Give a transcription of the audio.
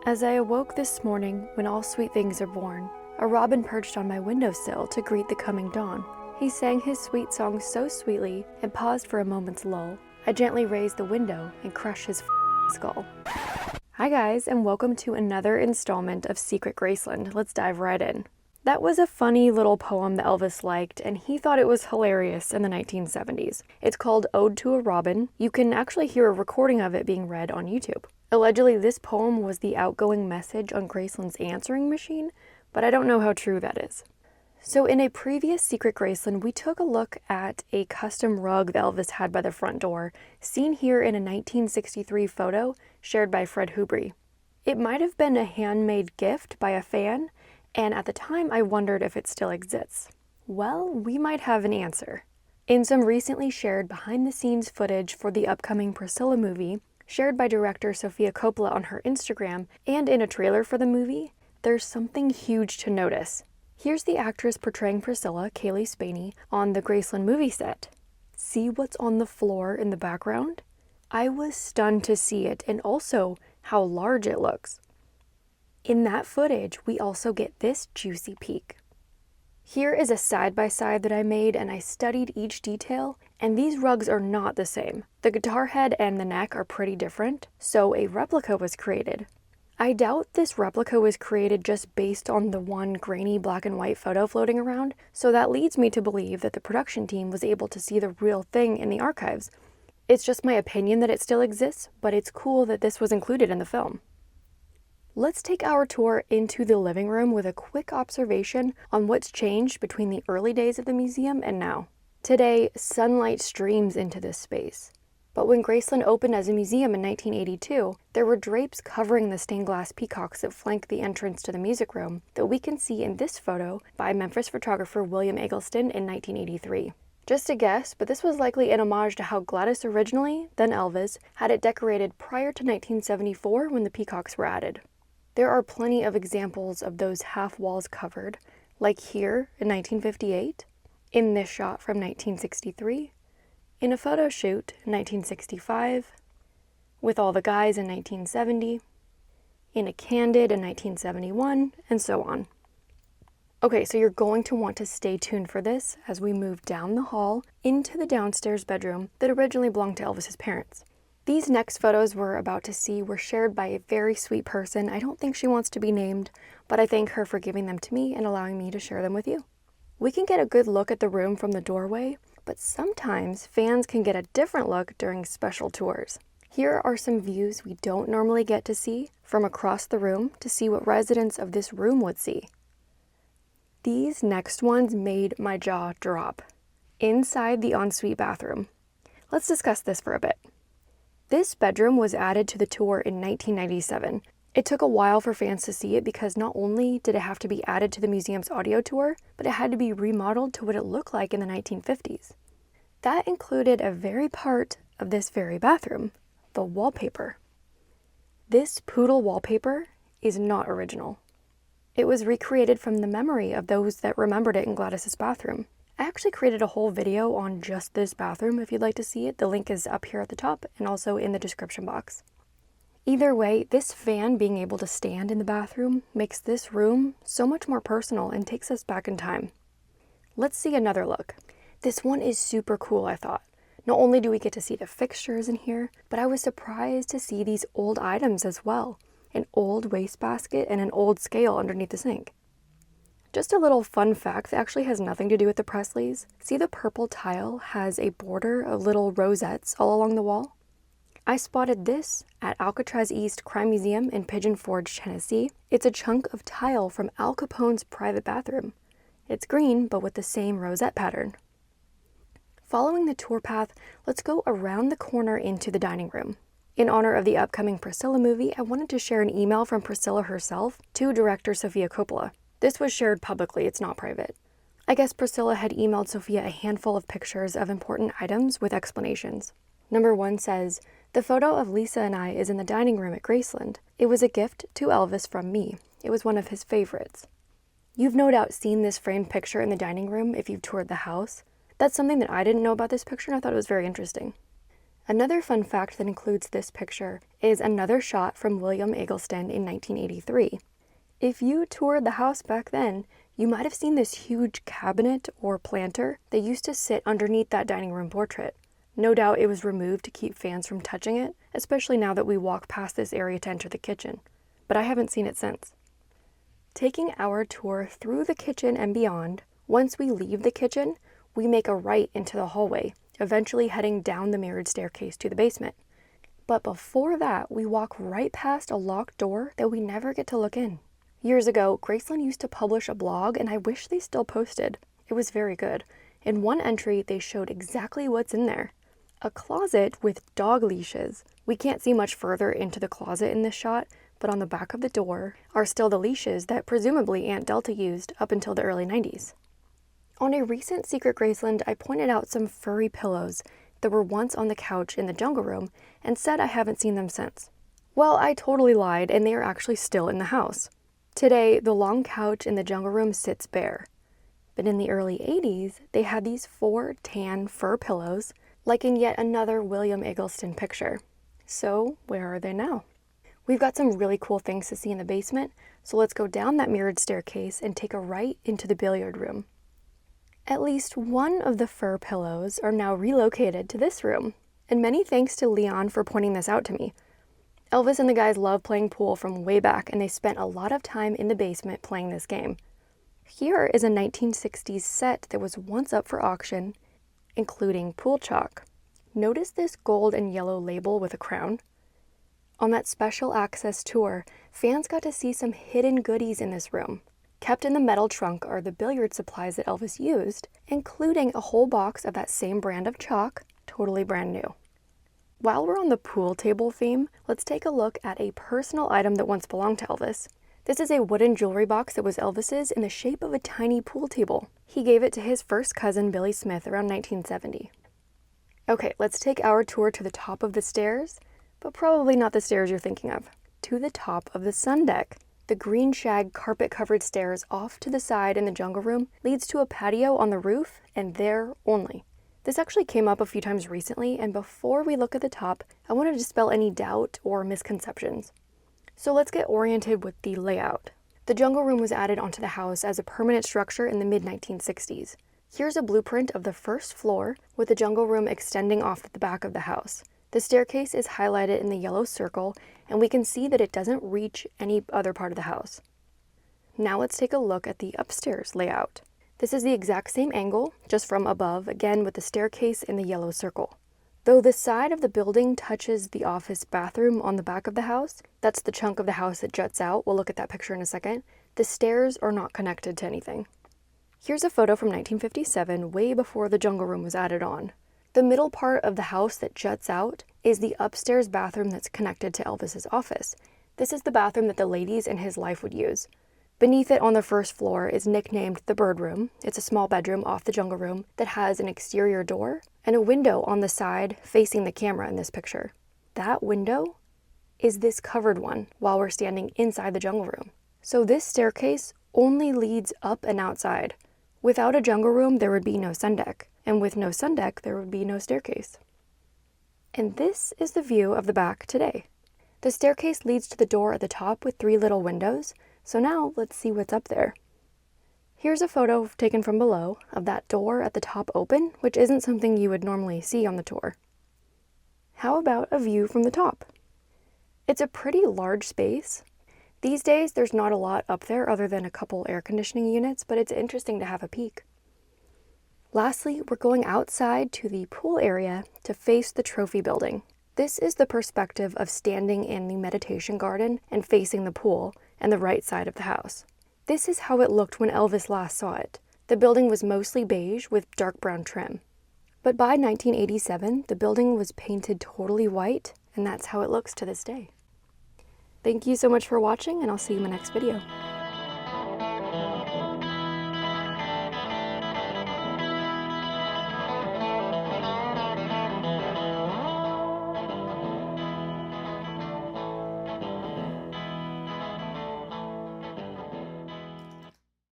As I awoke this morning, when all sweet things are born, a robin perched on my windowsill to greet the coming dawn. He sang his sweet song so sweetly and paused for a moment's lull. I gently raised the window and crushed his skull. Hi guys, and welcome to another installment of Secret Graceland. Let's dive right in. That was a funny little poem that Elvis liked, and he thought it was hilarious in the 1970s. It's called Ode to a Robin. You can actually hear a recording of it being read on YouTube. Allegedly, this poem was the outgoing message on Graceland's answering machine, but I don't know how true that is. So in a previous Secret Graceland, we took a look at a custom rug that Elvis had by the front door, seen here in a 1963 photo shared by Fred Whobrey. It might have been a handmade gift by a fan, and at the time I wondered if it still exists. Well, we might have an answer. In some recently shared behind-the-scenes footage for the upcoming Priscilla movie, shared by director 𝐓𝐢𝐻 𝐉𝐚𝐫 on her Instagram, and in a trailer for the movie, there's something huge to notice. Here's the actress portraying Priscilla, Cailee Spaeny, on the Graceland movie set. See what's on the floor in the background? I was stunned to see it, and also how large it looks. In that footage, we also get this juicy peek. Here is a side-by-side that I made, and I studied each detail, and these rugs are not the same. The guitar head and the neck are pretty different, so a replica was created. I doubt this replica was created just based on the one grainy black and white photo floating around, so that leads me to believe that the production team was able to see the real thing in the archives. It's just my opinion that it still exists, but it's cool that this was included in the film. Let's take our tour into the living room with a quick observation on what's changed between the early days of the museum and now. Today, sunlight streams into this space. But when Graceland opened as a museum in 1982, there were drapes covering the stained glass peacocks that flank the entrance to the music room that we can see in this photo by Memphis photographer William Eggleston in 1983. Just a guess, but this was likely an homage to how Gladys originally, then Elvis, had it decorated prior to 1974 when the peacocks were added. There are plenty of examples of those half walls covered, like here in 1958, in this shot from 1963, in a photo shoot in 1965, with all the guys in 1970, in a candid in 1971, and so on. Okay, so you're going to want to stay tuned for this as we move down the hall into the downstairs bedroom that originally belonged to Elvis's parents. These next photos we're about to see were shared by a very sweet person. I don't think she wants to be named, but I thank her for giving them to me and allowing me to share them with you. We can get a good look at the room from the doorway, but sometimes fans can get a different look during special tours. Here are some views we don't normally get to see from across the room to see what residents of this room would see. These next ones made my jaw drop. Inside the ensuite bathroom. Let's discuss this for a bit. This bedroom was added to the tour in 1997. It took a while for fans to see it because not only did it have to be added to the museum's audio tour, but it had to be remodeled to what it looked like in the 1950s. That included a very part of this very bathroom, the wallpaper. This poodle wallpaper is not original. It was recreated from the memory of those that remembered it in Gladys's bathroom. I actually created a whole video on just this bathroom if you'd like to see it. The link is up here at the top and also in the description box. Either way, this fan being able to stand in the bathroom makes this room so much more personal and takes us back in time. Let's see another look. This one is super cool, I thought. Not only do we get to see the fixtures in here, but I was surprised to see these old items as well. An old wastebasket and an old scale underneath the sink. Just a little fun fact that actually has nothing to do with the Presleys. See, the purple tile has a border of little rosettes all along the wall? I spotted this at Alcatraz East Crime Museum in Pigeon Forge, Tennessee. It's a chunk of tile from Al Capone's private bathroom. It's green, but with the same rosette pattern. Following the tour path, let's go around the corner into the dining room. In honor of the upcoming Priscilla movie, I wanted to share an email from Priscilla herself to director 𝐓𝐢𝐻 𝐉𝐵. This was shared publicly, it's not private. I guess Priscilla had emailed 𝐓𝐲 a handful of pictures of important items with explanations. Number 1 says, "The photo of Lisa and I is in the dining room at Graceland. It was a gift to Elvis from me. It was one of his favorites." You've no doubt seen this framed picture in the dining room if you've toured the house. That's something that I didn't know about this picture, and I thought it was very interesting. Another fun fact that includes this picture is another shot from William Eggleston in 1983. If you toured the house back then, you might have seen this huge cabinet or planter that used to sit underneath that dining room portrait. No doubt it was removed to keep fans from touching it, especially now that we walk past this area to enter the kitchen. But I haven't seen it since. Taking our tour through the kitchen and beyond, once we leave the kitchen, we make a right into the hallway, eventually heading down the mirrored staircase to the basement. But before that, we walk right past a locked door that we never get to look in. Years ago, Graceland used to publish a blog, and I wish they still posted. It was very good. In one entry, they showed exactly what's in there. A closet with dog leashes. We can't see much further into the closet in this shot, but on the back of the door are still the leashes that presumably Aunt Delta used up until the early 90s. On a recent Secret Graceland, I pointed out some furry pillows that were once on the couch in the jungle room and said I haven't seen them since. Well, I totally lied, and they are actually still in the house. Today, the long couch in the jungle room sits bare. But in the early 80s, they had these 4 tan fur pillows, like in yet another William Eggleston picture. So, where are they now? We've got some really cool things to see in the basement, so let's go down that mirrored staircase and take a right into the billiard room. At least one of the fur pillows are now relocated to this room, and many thanks to Leon for pointing this out to me. Elvis and the guys love playing pool from way back, and they spent a lot of time in the basement playing this game. Here is a 1960s set that was once up for auction, including pool chalk. Notice this gold and yellow label with a crown? On that special access tour, fans got to see some hidden goodies in this room. Kept in the metal trunk are the billiard supplies that Elvis used, including a whole box of that same brand of chalk, totally brand new. While we're on the pool table theme, let's take a look at a personal item that once belonged to Elvis. This is a wooden jewelry box that was Elvis's in the shape of a tiny pool table. He gave it to his first cousin, Billy Smith, around 1970. Okay, let's take our tour to the top of the stairs, but probably not the stairs you're thinking of. To the top of the sun deck. The green shag carpet-covered stairs off to the side in the jungle room leads to a patio on the roof, and there only. This actually came up a few times recently, and before we look at the top, I wanted to dispel any doubt or misconceptions. So let's get oriented with the layout. The jungle room was added onto the house as a permanent structure in the mid-1960s. Here's a blueprint of the first floor, with the jungle room extending off at the back of the house. The staircase is highlighted in the yellow circle, and we can see that it doesn't reach any other part of the house. Now let's take a look at the upstairs layout. This is the exact same angle, just from above, again with the staircase in the yellow circle. Though the side of the building touches the office bathroom on the back of the house, that's the chunk of the house that juts out, we'll look at that picture in a second, the stairs are not connected to anything. Here's a photo from 1957, way before the jungle room was added on. The middle part of the house that juts out is the upstairs bathroom that's connected to Elvis's office. This is the bathroom that the ladies in his life would use. Beneath it on the first floor is nicknamed the Bird Room. It's a small bedroom off the jungle room that has an exterior door and a window on the side facing the camera in this picture. That window is this covered one while we're standing inside the jungle room. So this staircase only leads up and outside. Without a jungle room, there would be no sun deck. And with no sun deck, there would be no staircase. And this is the view of the back today. The staircase leads to the door at the top with 3 little windows. So now let's see what's up there. Here's a photo taken from below of that door at the top open, which isn't something you would normally see on the tour. How about a view from the top? It's a pretty large space. These days, there's not a lot up there other than a couple air conditioning units, but it's interesting to have a peek. Lastly, we're going outside to the pool area to face the trophy building. This is the perspective of standing in the meditation garden and facing the pool and the right side of the house. This is how it looked when Elvis last saw it. The building was mostly beige with dark brown trim. But by 1987, the building was painted totally white, and that's how it looks to this day. Thank you so much for watching, and I'll see you in my next video.